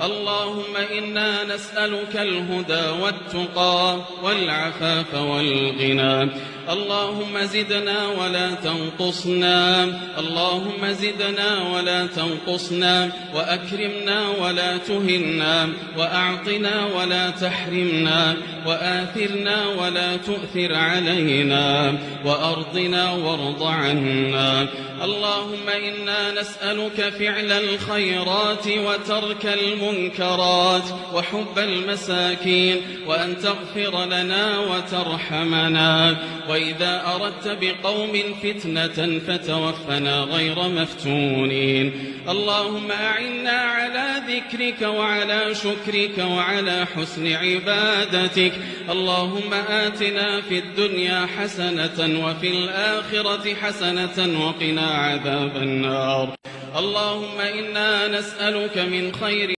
اللهم إنا نسألك الهدى والتقى والعفاف والغنى. اللهم زدنا ولا تنقصنا، اللهم زدنا ولا تنقصنا، وأكرمنا ولا تهنا، وأعطنا ولا تحرمنا، وآثرنا ولا تؤثر علينا، وأرضنا وارض عنا. اللهم إنا نسألك فعل الخيرات وترك المنكرات وحب المساكين، وأن تغفر لنا وترحمنا، وإذا أردت بقوم فتنة فتوفنا غير مفتونين. اللهم أعنا على ذكرك وعلى شكرك وعلى حسن عبادتك. اللهم آتنا في الدنيا حسنة وفي الآخرة حسنة وقنا عذاب النار. اللهم إنا نسألك من خير